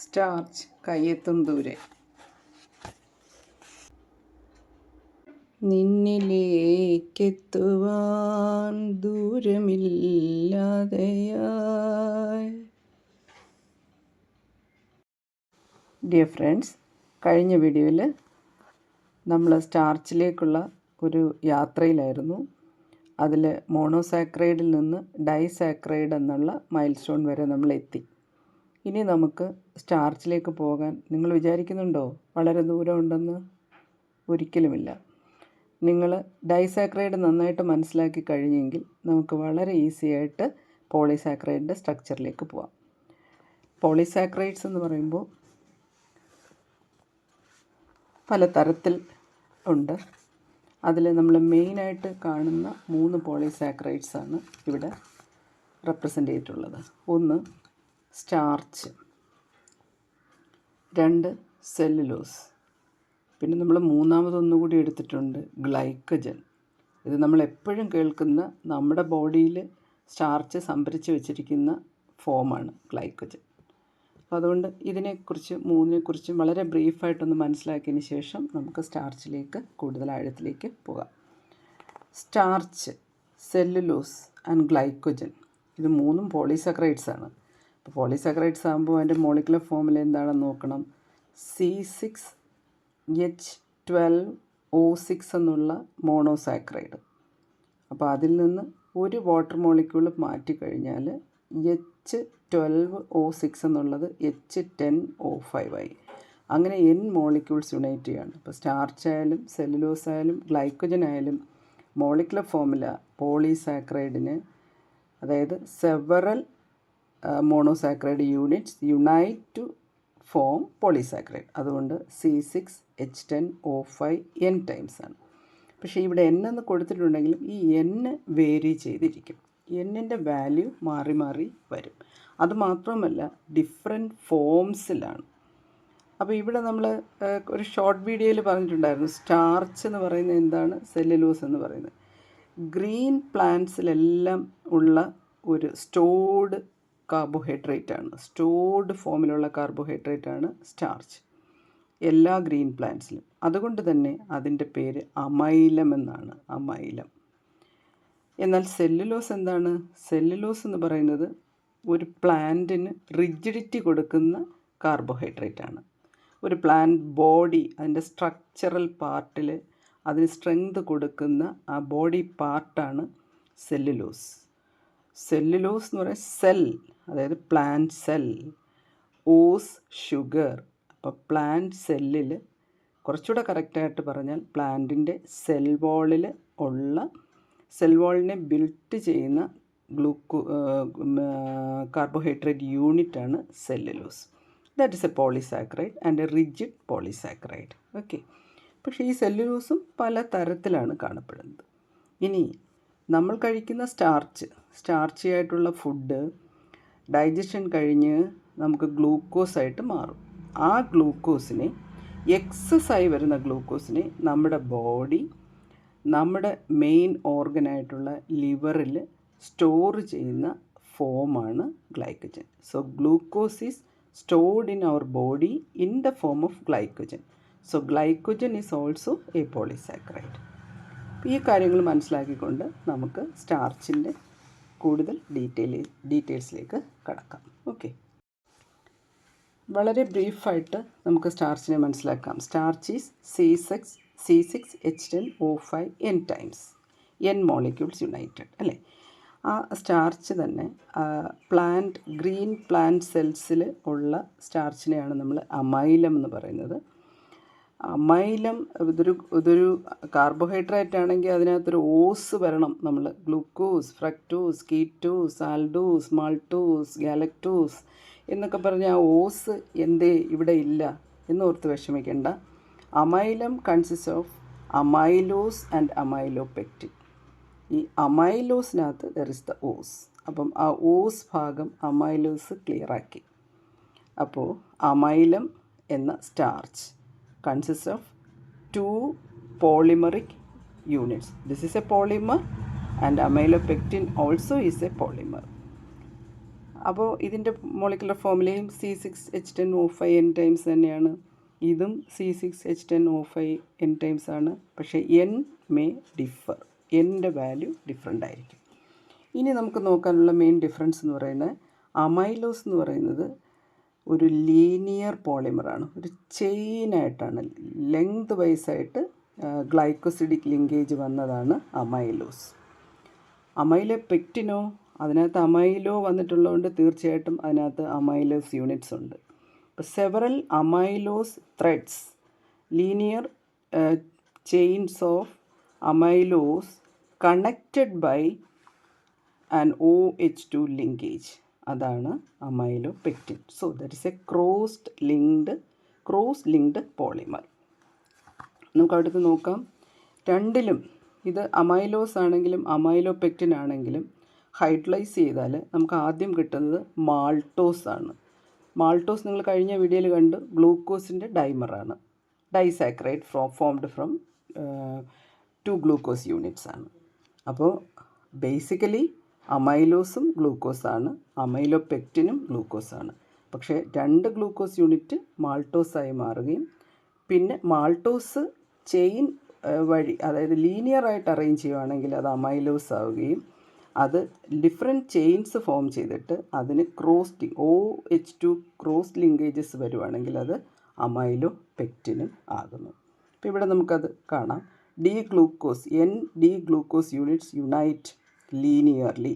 Starch കയ്യെത്തും ദൂരെ. നിന്നിലേക്കെത്തുവാൻ ദൂരമില്ലാതെയായി. Dear friends, കഴിഞ്ഞ വീഡിയോയിൽ നമ്മൾ സ്റ്റാർച്ചിലേക്കുള്ള ഒരു യാത്രയിലായിരുന്നു. അതിൽ മോണോസാക്രൈഡിൽ നിന്ന് ഡൈസാക്രൈഡ് എന്നുള്ള മൈൽ സ്റ്റോൺ വരെ നമ്മൾ എത്തി. ഇനി നമുക്ക് സ്റ്റാർച്ചിലേക്ക് പോകാൻ നിങ്ങൾ വിചാരിക്കുന്നുണ്ടോ വളരെ ദൂരമുണ്ടെന്ന്? ഒരിക്കലുമില്ല. നിങ്ങൾ ഡൈസാക്രൈഡ് നന്നായിട്ട് മനസ്സിലാക്കി കഴിഞ്ഞെങ്കിൽ നമുക്ക് വളരെ ഈസി ആയിട്ട് പോളിസാക്രൈഡിൻ്റെ സ്ട്രക്ചറിലേക്ക് പോകാം. പോളിസാക്രൈഡ്സ് എന്ന് പറയുമ്പോൾ പല തരത്തിൽ ഉണ്ട്. അതിൽ നമ്മൾ മെയിനായിട്ട് കാണുന്ന 3 പോളിസാക്രൈഡ്സാണ് ഇവിടെ റെപ്രസെൻ്റ് ചെയ്തിട്ടുള്ളത്. 1 സ്റ്റാർച്ച്, 2 സെല്ലുലോസ്, പിന്നെ നമ്മൾ മൂന്നാമതൊന്നുകൂടി എടുത്തിട്ടുണ്ട് ഗ്ലൈക്കജൻ. ഇത് നമ്മൾ എപ്പോഴും കേൾക്കുന്ന, നമ്മുടെ ബോഡിയിൽ സ്റ്റാർച്ച് സംഭരിച്ച് വെച്ചിരിക്കുന്ന ഫോമാണ് ഗ്ലൈക്കജൻ. അപ്പോൾ അതുകൊണ്ട് മൂന്നിനെക്കുറിച്ചും വളരെ ബ്രീഫായിട്ടൊന്ന് മനസ്സിലാക്കിയതിന് ശേഷം നമുക്ക് സ്റ്റാർച്ചിലേക്ക് കൂടുതൽ ആഴത്തിലേക്ക് പോകാം. സ്റ്റാർച്ച്, സെല്ലുലോസ് ആൻഡ് ഗ്ലൈക്കോജൻ, ഇത് 3 പോളിസാക്രൈഡ്സാണ്. അപ്പോൾ പോളിസാക്രൈഡ്സ് ആകുമ്പോൾ അതിൻ്റെ മോളിക്കുലർ ഫോമിൽ എന്താണെന്ന് നോക്കണം. C6H12O6 എന്നുള്ള മോണോസാക്രൈഡ്. അപ്പോൾ അതിൽ നിന്ന് ഒരു വാട്ടർ മോളിക്യൂൾ മാറ്റിക്കഴിഞ്ഞാൽ H12O6 എന്നുള്ളത് H10O5 ആയി. അങ്ങനെ N മോളിക്യൂൾസ് യുണൈറ്റ് ചെയ്യുകയാണ്. ഇപ്പോൾ സ്റ്റാർച്ച് ആയാലും സെല്ലുലോസ് ആയാലും ഗ്ലൈക്കോജൻ ആയാലും മോളിക്കുലർ ഫോമുല പോളിസാക്രൈഡിന്, അതായത് several monosaccharide units unite to form polysaccharide. അതുകൊണ്ട് C6H10O5 N ടൈംസ് ആണ്. പക്ഷേ ഇവിടെ N എന്ന് കൊടുത്തിട്ടുണ്ടെങ്കിലും ഈ N വേരി ചെയ്തിരിക്കും. Nൻ്റെ വാല്യൂ മാറി മാറി വരും. അതുമാത്രമല്ല ഡിഫറെൻറ്റ് ഫോംസിലാണ്. അപ്പോൾ ഇവിടെ നമ്മൾ ഒരു ഷോർട്ട് വീഡിയോയിൽ പറഞ്ഞിട്ടുണ്ടായിരുന്നു സ്റ്റാർച്ച് എന്ന് പറയുന്നത് എന്താണ്, സെല്ലുലോസ് എന്ന് പറയുന്നത്. ഗ്രീൻ പ്ലാന്റ്സിലെല്ലാം ഉള്ള ഒരു സ്റ്റോർഡ് കാർബോഹൈഡ്രേറ്റാണ്, സ്റ്റോർഡ് ഫോമിലുള്ള കാർബോഹൈഡ്രേറ്റാണ് സ്റ്റാർച്ച് എല്ലാ ഗ്രീൻ പ്ലാന്റ്സിലും. അതുകൊണ്ട് തന്നെ അതിൻ്റെ പേര് അമൈലം എന്നാണ്, അമൈലം. എന്നാൽ സെല്ലുലോസ് എന്താണ്? സെല്ലുലോസ് എന്ന് പറയുന്നത് ഒരു പ്ലാന്റിന് റിജിഡിറ്റി കൊടുക്കുന്ന കാർബോഹൈഡ്രേറ്റാണ്. ഒരു പ്ലാന്റ് ബോഡി, അതിൻ്റെ സ്ട്രക്ചറൽ പാർട്ടിൽ അതിന് സ്ട്രെങ്ത് കൊടുക്കുന്ന ആ ബോഡി പാർട്ടാണ് സെല്ലുലോസ്. സെല്ലുലോസ് എന്ന് പറയുന്നത് സെൽ, അതായത് പ്ലാന്റ് സെൽ. ഓസ് ഷുഗർ. അപ്പോൾ പ്ലാന്റ് സെല്ലിൽ, കുറച്ചുകൂടെ കറക്റ്റായിട്ട് പറഞ്ഞാൽ പ്ലാന്റിൻ്റെ സെൽ വാളിനെ ബിൽറ്റ് ചെയ്യുന്ന കാർബോഹൈഡ്രേറ്റ് യൂണിറ്റാണ് cellulose. That is a polysaccharide and a rigid polysaccharide. Okay. പക്ഷേ ഈ സെല്ലുലോസും പല തരത്തിലാണ് കാണപ്പെടുന്നത്. ഇനി നമ്മൾ കഴിക്കുന്ന സ്റ്റാർച്ചി ആയിട്ടുള്ള ഫുഡ് ഡൈജഷൻ കഴിഞ്ഞ് നമുക്ക് ഗ്ലൂക്കോസായിട്ട് മാറും. ആ ഗ്ലൂക്കോസിനെ, എക്സസ്സായി വരുന്ന ഗ്ലൂക്കോസിനെ നമ്മുടെ ബോഡി, നമ്മുടെ മെയിൻ ഓർഗനായിട്ടുള്ള ലിവറിൽ സ്റ്റോർ ചെയ്യുന്ന ഫോമാണ് glycogen. So glucose is stored in our body in the form of glycogen. So glycogen is also a polysaccharide. ഈ കാര്യങ്ങൾ മനസ്സിലാക്കിക്കൊണ്ട് നമുക്ക് സ്റ്റാർച്ചിൻ്റെ കൂടുതൽ ഡീറ്റെയിൽസിലേക്ക് കടക്കാം. ഓക്കെ. വളരെ ബ്രീഫായിട്ട് നമുക്ക് സ്റ്റാർച്ചിനെ മനസ്സിലാക്കാം. Starch is C6H10O5 N times, N molecules United, അല്ലേ? ആ സ്റ്റാർച്ച് തന്നെ ഗ്രീൻ പ്ലാന്റ് സെൽസിൽ ഉള്ള സ്റ്റാർച്ചിനെയാണ് നമ്മൾ അമൈലം എന്ന് പറയുന്നത്. അമൈലം ഇതൊരു കാർബോഹൈഡ്രേറ്റ് ആണെങ്കിൽ അതിനകത്തൊരു ഓസ് വരണം. നമ്മൾ glucose, fructose, ketose, aldose, maltose, galactose എന്നൊക്കെ പറഞ്ഞ ആ ഓസ് എന്തേ ഇവിടെ ഇല്ല എന്നോർത്ത് വിഷമിക്കേണ്ട. Amylum consist of amylose and amylopectin. ഈ അമൈലോസിനകത്ത് ദർ ഇസ് ദ ഓസ്. അപ്പം ആ ഓസ് ഭാഗം അമൈലോസ് ക്ലിയറാക്കി. അപ്പോൾ അമൈലം എന്ന starch consists of 2 polymeric units. This is a polymer and amylopectin also is a polymer. അപ്പോൾ ഇതിൻ്റെ മോളിക്കുലർ ഫോമുലയും C6H10O5 N ടൈംസ് തന്നെയാണ്. ഇതും C6H10O5 N ടൈംസ് ആണ്. പക്ഷേ N മേ ഡിഫർ, എൻ്റെ വാല്യൂ ഡിഫറെൻ്റ് ആയിരിക്കും. ഇനി നമുക്ക് നോക്കാനുള്ള മെയിൻ ഡിഫറൻസ് എന്ന് പറയുന്നത് അമൈലോസ് എന്ന് പറയുന്നത് ഒരു ലീനിയർ പോളിമറാണ്, ഒരു ചെയിനായിട്ടാണ് ലെങ്ത് വൈസായിട്ട് ഗ്ലൈക്കോസിഡിക് ലിങ്കേജ് വന്നതാണ് അമൈലോസ്. അമൈലോപെക്റ്റിനോ, അതിനകത്ത് അമൈലോ വന്നിട്ടുള്ളതുകൊണ്ട് തീർച്ചയായിട്ടും അതിനകത്ത് അമൈലോസ് യൂണിറ്റ്സ് ഉണ്ട്. ഇപ്പോൾ several amylose threads, linear chains of amylose connected by an OH2 linkage, അതാണ് amylopectin. So that is a cross linked polymer. നമുക്ക് അടുത്ത് നോക്കാം. രണ്ടിലും ഇത് അമൈലോസ് ആണെങ്കിലും അമൈലോപെക്റ്റിൻ ആണെങ്കിലും ഹൈഡ്രലൈസ് ചെയ്താൽ നമുക്ക് ആദ്യം കിട്ടുന്നത് മാൾട്ടോസ് ആണ്. മാൾട്ടോസ് നിങ്ങൾ കഴിഞ്ഞ വീഡിയോയിൽ കണ്ടു, ഗ്ലൂക്കോസിൻ്റെ ഡൈമറാണ്. Disaccharide formed from 2 glucose units ആണ്. അപ്പോൾ ബേസിക്കലി അമൈലോസും ഗ്ലൂക്കോസാണ്, അമൈലോപെക്റ്റിനും ഗ്ലൂക്കോസാണ്. പക്ഷേ 2 ഗ്ലൂക്കോസ് യൂണിറ്റ് മാൾട്ടോസായി മാറുകയും പിന്നെ മാൾട്ടോസ് ചെയിൻ വഴി, അതായത് ലീനിയറായിട്ട് അറേഞ്ച് ചെയ്യുകയാണെങ്കിൽ അത് അമൈലോസ് ആവുകയും അത് ഡിഫറെൻറ്റ് ചെയിൻസ് ഫോം ചെയ്തിട്ട് അതിന് OH2 ക്രോസ് ലിങ്കേജസ് വരുവാണെങ്കിൽ അത് അമൈലോപെക്റ്റിനും ആകുന്നു. അപ്പോൾ ഇവിടെ നമുക്കത് കാണാം. N-D glucose units unite linearly.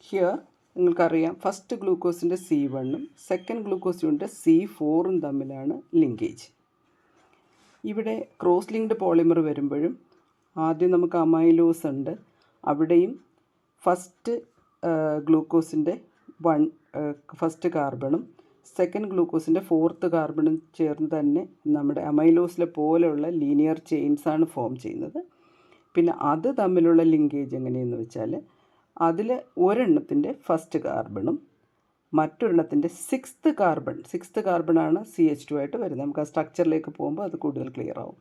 Here നിങ്ങൾക്കറിയാം ഫസ്റ്റ് ഗ്ലൂക്കോസിൻ്റെ C1ഉം സെക്കൻഡ് ഗ്ലൂക്കോസ് യൂണിറ്റ് C4ഉം തമ്മിലാണ് ലിങ്കേജ്. ഇവിടെ ക്രോസ് ലിങ്ക്ഡ് പോളിമർ വരുമ്പോഴും ആദ്യം നമുക്ക് അമൈലോസ് ഉണ്ട്, അവിടെയും ഫസ്റ്റ് ഗ്ലൂക്കോസിൻ്റെ ഫസ്റ്റ് കാർബണും സെക്കൻഡ് ഗ്ലൂക്കോസിൻ്റെ 4th കാർബണും ചേർന്ന് തന്നെ നമ്മുടെ അമൈലോസിലെ പോലെയുള്ള ലീനിയർ ചെയിൻസാണ് ഫോം ചെയ്യുന്നത്. പിന്നെ അത് തമ്മിലുള്ള ലിങ്കേജ് എങ്ങനെയെന്ന് വെച്ചാൽ അതിൽ ഒരെണ്ണത്തിൻ്റെ ഫസ്റ്റ് കാർബണും മറ്റൊരെണ്ണത്തിൻ്റെ 6th കാർബണാണ് CH2 ആയിട്ട് വരുന്നത്. നമുക്ക് ആ സ്ട്രക്ചറിലേക്ക് പോകുമ്പോൾ അത് കൂടുതൽ ക്ലിയർ ആവും.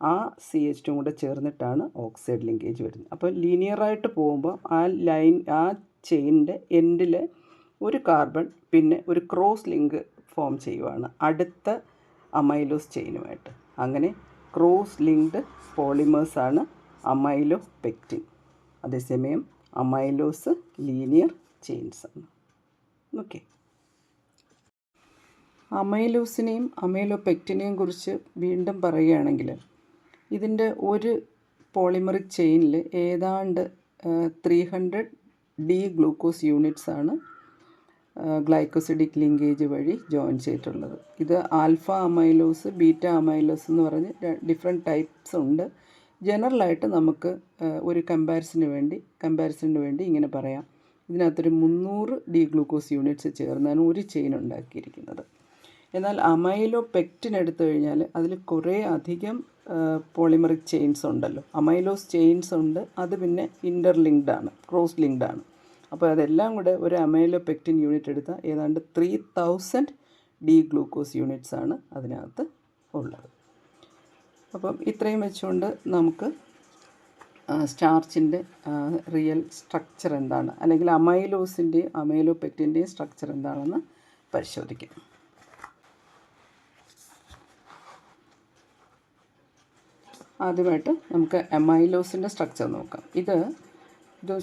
ആ CH2 കൂടെ ചേർന്നിട്ടാണ് ഓക്സൈഡ് ലിങ്കേജ് വരുന്നത്. അപ്പോൾ ലീനിയറായിട്ട് പോകുമ്പോൾ ആ ചെയിനിൻ്റെ എൻഡിൽ ഒരു കാർബൺ പിന്നെ ഒരു ക്രോസ് ലിങ്ക് ഫോം ചെയ്യുവാണ് അടുത്ത അമൈലോസ് ചെയിനുമായിട്ട്. അങ്ങനെ ക്രോസ് ലിങ്ക്ഡ് പോളിമേഴ്സാണ് അമൈലോപെക്റ്റിൻ. അതേസമയം അമൈലോസ് ലീനിയർ ചെയിൻസാണ്. ഓക്കെ, അമൈലോസിനെയും അമൈലോപെക്റ്റിനെയും കുറിച്ച് വീണ്ടും പറയുകയാണെങ്കിൽ ഇതിൻ്റെ ഒരു പോളിമറിക് ചെയിനിൽ ഏതാണ്ട് 300D ഗ്ലൂക്കോസ് യൂണിറ്റ്സ് ആണ് ഗ്ലൈക്കോസിഡിക് ലിങ്കേജ് വഴി ജോയിൻ ചെയ്തിട്ടുള്ളത്. ഇത് ആൽഫ അമൈലോസ്, ബീറ്റ അമൈലോസ് എന്ന് പറഞ്ഞ് ഡിഫറെൻറ്റ് ടൈപ്സ് ഉണ്ട്. ജനറലായിട്ട് നമുക്ക് ഒരു കമ്പാരിസണിന് വേണ്ടി ഇങ്ങനെ പറയാം, ഇതിനകത്തൊരു 300D ഗ്ലൂക്കോസ് യൂണിറ്റ്സ് ചേർന്നാണ് ഒരു ചെയിൻ ഉണ്ടാക്കിയിരിക്കുന്നത്. എന്നാൽ അമൈലോപെക്റ്റിൻ എടുത്തു കഴിഞ്ഞാൽ അതിൽ കുറേ അധികം പോളിമറിക് ചെയിൻസ് ഉണ്ടല്ലോ. അമൈലോസ് ചെയിൻസ് ഉണ്ട്, അത് പിന്നെ ഇൻ്റർലിങ്ക്ഡ് ആണ്, ക്രോസ് ലിങ്ക്ഡ് ആണ്. അപ്പോൾ അതെല്ലാം കൂടെ ഒരു അമൈലോപെക്റ്റിൻ യൂണിറ്റ് എടുത്താൽ ഏതാണ്ട് 3000D ഗ്ലൂക്കോസ് യൂണിറ്റ്സ് ആണ് അതിനകത്ത് ഉള്ളത്. അപ്പം ഇത്രയും വെച്ചുകൊണ്ട് നമുക്ക് സ്റ്റാർച്ചിൻ്റെ റിയൽ സ്ട്രക്ചർ എന്താണ്, അല്ലെങ്കിൽ അമൈലോസിൻ്റെയും അമൈലോപെക്റ്റിൻ്റെയും സ്ട്രക്ചർ എന്താണെന്ന് പരിശോധിക്കാം. ആദ്യമായിട്ട് നമുക്ക് അമൈലോസിൻ്റെ സ്ട്രക്ചർ നോക്കാം. ഇത്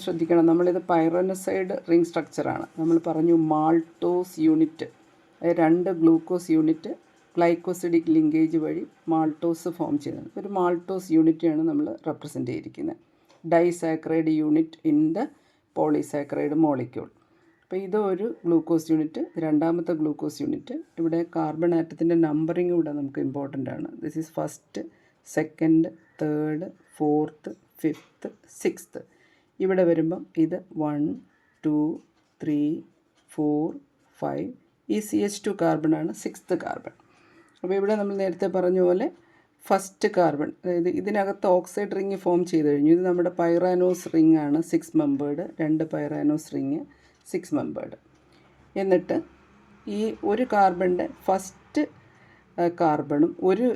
ശ്രദ്ധിക്കണം, നമ്മളിത് പൈറാനോസൈഡ് റിംഗ് സ്ട്രക്ചറാണ്. നമ്മൾ പറഞ്ഞു maltose unit, 2 glucose unit glycosidic linkage വഴി മാൾട്ടോസ് ഫോം ചെയ്യുന്നത്. ഒരു മാൾട്ടോസ് യൂണിറ്റാണ് നമ്മൾ റെപ്രസെൻ്റ് ചെയ്തിരിക്കുന്നത്. Disaccharide unit in the polysaccharide molecule. അപ്പോൾ ഇത് ഒരു ഗ്ലൂക്കോസ് യൂണിറ്റ്, രണ്ടാമത്തെ ഗ്ലൂക്കോസ് യൂണിറ്റ്. ഇവിടെ കാർബൺ ആറ്റത്തിൻ്റെ നമ്പറിങ് ഇവിടെ നമുക്ക് ഇമ്പോർട്ടൻ്റ് ആണ്. This is first, second, third, 4th, 5th, 6th. ഇവിടെ വരുമ്പം ഇത് 1, 2, 3, 4, 5. ഈ CH2 കാർബണാണ് 6th കാർബൺ. അപ്പോൾ ഇവിടെ നമ്മൾ നേരത്തെ പറഞ്ഞ പോലെ ഫസ്റ്റ് കാർബൺ, അതായത് ഇതിനകത്ത് ഓക്സൈഡ് റിങ് ഫോം ചെയ്ത് കഴിഞ്ഞു. ഇത് നമ്മുടെ പൈറാനോസ് റിങ് ആണ്, 6 മെമ്പേർഡ്. 2 പൈറാനോസ് ring 6 membered. എന്നിട്ട് ഈ ഒരു കാർബണിൻ്റെ ഫസ്റ്റ് കാർബണും ഒരു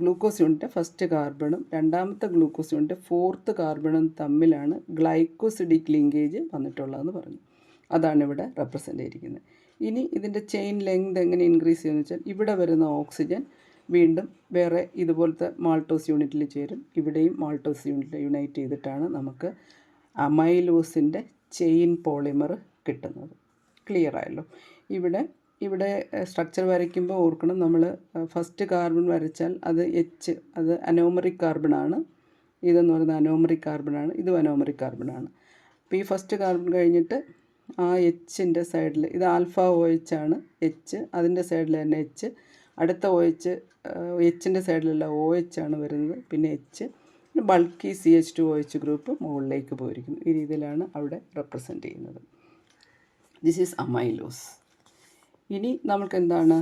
ഗ്ലൂക്കോസ് യൂണിറ്റ് ഫസ്റ്റ് കാർബണും രണ്ടാമത്തെ ഗ്ലൂക്കോസ് യൂണിറ്റ് 4th കാർബണും തമ്മിലാണ് ഗ്ലൈക്കോസിഡിക് ലിങ്കേജ് വന്നിട്ടുള്ളതെന്ന് പറഞ്ഞു. അതാണ് ഇവിടെ റെപ്രസെൻ്റ് ചെയ്തിരിക്കുന്നത്. ഇനി ഇതിൻ്റെ ചെയിൻ ലെങ്ത് എങ്ങനെ ഇൻക്രീസ് ചെയ്യുമെന്ന് വെച്ചാൽ ഇവിടെ വരുന്ന ഓക്സിജൻ വീണ്ടും വേറെ ഇതുപോലത്തെ മാൾട്ടോസ് യൂണിറ്റിൽ ചേരും. ഇവിടെയും മാൾട്ടോസ് യൂണിറ്റിൽ യുണൈറ്റ് ചെയ്തിട്ടാണ് നമുക്ക് അമൈലോസിൻ്റെ ചെയിൻ പോളിമർ കിട്ടുന്നത്. ക്ലിയർ ആയല്ലോ. ഇവിടെ സ്ട്രക്ചർ വരയ്ക്കുമ്പോൾ ഓർക്കണം, നമ്മൾ ഫസ്റ്റ് കാർബൺ വരച്ചാൽ അത് എച്ച്, അത് അനോമറിക് കാർബണാണ്. ഇതെന്ന് പറയുന്നത് അനോമറിക് കാർബണാണ്, ഇതും അനോമറിക് കാർബണാണ്. അപ്പോൾ ഈ ഫസ്റ്റ് കാർബൺ കഴിഞ്ഞിട്ട് ആ എച്ചിൻ്റെ സൈഡിൽ ഇത് ആൽഫ ഒ എച്ച് ആണ്, എച്ച് അതിൻ്റെ സൈഡിൽ തന്നെ എച്ച്, അടുത്ത ഒ എച്ച് എച്ചിൻ്റെ സൈഡിലുള്ള ഒ എച്ച് ആണ് വരുന്നത്, പിന്നെ എച്ച്, ബൾക്കി CH2OH ഗ്രൂപ്പ് മുകളിലേക്ക് പോയിരിക്കുന്നു. ഈ രീതിയിലാണ് അവിടെ റെപ്രസെൻ്റ് ചെയ്യുന്നത്. This is amylose. ഇനി നമുക്ക് എന്താണ്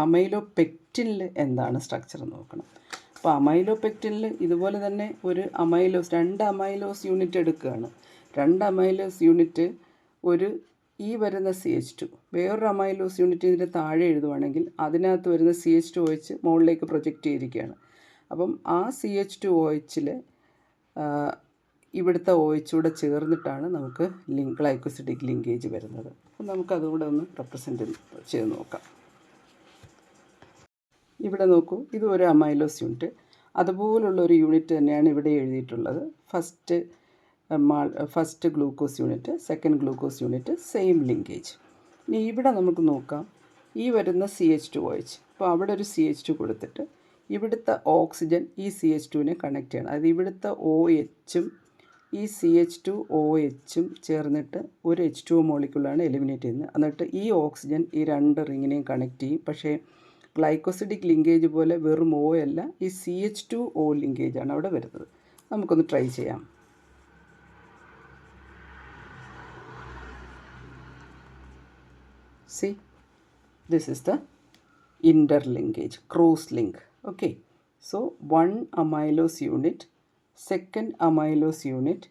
അമൈലോപെക്റ്റിനിൽ എന്താണ് സ്ട്രക്ചർ നോക്കണം. അപ്പോൾ അമൈലോപെക്റ്റിനിൽ ഇതുപോലെ തന്നെ ഒരു അമൈലോസ്, 2 അമൈലോസ് യൂണിറ്റ് എടുക്കുകയാണ്. 2 അമൈലോസ് യൂണിറ്റ് ഈ വരുന്ന CH2 വേറൊരു അമൈലോസ് യൂണിറ്റ് ഇതിൻ്റെ താഴെ എഴുതുവാണെങ്കിൽ അതിനകത്ത് വരുന്ന CH2OH മുകളിലേക്ക് പ്രൊജക്റ്റ് ചെയ്തിരിക്കുകയാണ്. അപ്പം ആ CH2OHൽ ഇവിടുത്തെ OH കൂടെ ചേർന്നിട്ടാണ് നമുക്ക് ഗ്ലൈക്കോസിഡിക് ലിങ്കേജ് വരുന്നത്. അപ്പം നമുക്കതുകൂടെ ഒന്ന് റെപ്രസെൻ്റ് ചെയ്ത് നോക്കാം. ഇവിടെ നോക്കൂ, ഇത് ഒരു അമൈലോസ് യൂണിറ്റ്, അതുപോലുള്ളൊരു യൂണിറ്റ് തന്നെയാണ് ഇവിടെ എഴുതിയിട്ടുള്ളത്. First glucose unit, second glucose unit, same linkage. ഇനി ഇവിടെ നമുക്ക് നോക്കാം, ഈ വരുന്ന CH2OH, അപ്പോൾ അവിടെ ഒരു CH2 കൊടുത്തിട്ട് ഇവിടുത്തെ ഓക്സിജൻ ഈ CH2നെ കണക്ട് ചെയ്യണം. അതായത് ഇവിടുത്തെ OHും ഈ CH2OHും ചേർന്നിട്ട് ഒരു H2O മോളിക്യൂളാണ് എലിമിനേറ്റ് ചെയ്യുന്നത്. എന്നിട്ട് ഈ ഓക്സിജൻ ഈ 2 റിങ്ങിനെയും കണക്ട് ചെയ്യും. പക്ഷേ ഗ്ലൈക്കോസിഡിക് ലിങ്കേജ് പോലെ വെറും O അല്ല, ഈ CH2O ലിങ്കേജാണ് അവിടെ വരുന്നത്. നമുക്കൊന്ന് ട്രൈ ചെയ്യാം. See, this is the interlinkage, cross link. Okay, so one amylose unit, second amylose unit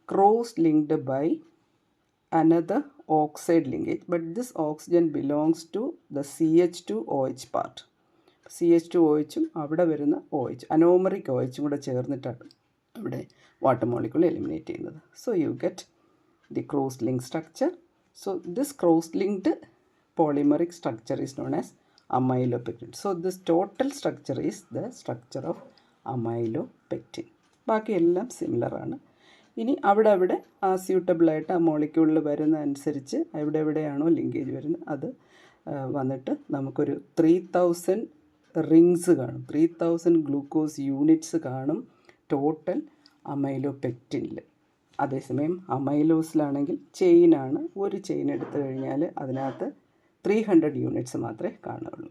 cross linked by another oxide linkage, but this oxygen belongs to the CH2OH part. CH2OHും അവിടെ വരുന്ന OH, അനോമറിക് OHും കൂടെ ചേർന്നിട്ടാണ് ഇവിടെ water molecule eliminate ചെയ്യുന്നത്. So you get the cross link structure. So this cross linked polymeric structure is known as amylopectin. So this total structure is the structure of amylopectin. ബാക്കി എല്ലാം similar ആണ്. ഇനി അവിടെ ആ സ്യൂട്ടബിളായിട്ട് ആ മോളിക്യൂളിൽ വരുന്ന അനുസരിച്ച് എവിടെയാണോ ലിങ്കേജ് വരുന്നത് അത് വന്നിട്ട് നമുക്കൊരു 3000 റിങ്സ് കാണും, 3000 ഗ്ലൂക്കോസ് യൂണിറ്റ്സ് കാണും ടോട്ടൽ അമൈലോപെക്റ്റിനിൽ. അതേസമയം അമൈലോസിലാണെങ്കിൽ ചെയിനാണ്, ഒരു ചെയിൻ എടുത്തു കഴിഞ്ഞാൽ അതിനകത്ത് 300 യൂണിറ്റ്സ് മാത്രമേ കാണുള്ളൂ.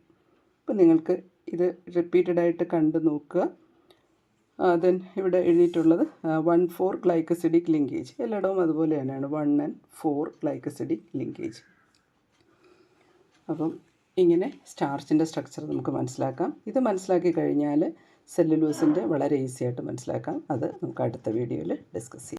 അപ്പോൾ നിങ്ങൾക്ക് ഇത് റിപ്പീറ്റഡായിട്ട് കണ്ടു നോക്കുക. ദെൻ ഇവിടെ എഴുതിയിട്ടുള്ളത് 1,4 ഗ്ലൈക്കോസിഡിക് ലിങ്കേജ്, എല്ലായിടവും അതുപോലെ തന്നെയാണ് 1 and 4 ഗ്ലൈക്കോസിഡിക് ലിങ്കേജ്. അപ്പം ഇങ്ങനെ സ്റ്റാർച്ചിൻ്റെ സ്ട്രക്ചർ നമുക്ക് മനസ്സിലാക്കാം. ഇത് മനസ്സിലാക്കി കഴിഞ്ഞാൽ സെല്ലുലോസിൻ്റെ വളരെ ഈസി ആയിട്ട് മനസ്സിലാക്കാം. അത് നമുക്ക് അടുത്ത വീഡിയോയിൽ ഡിസ്കസ് ചെയ്യാം.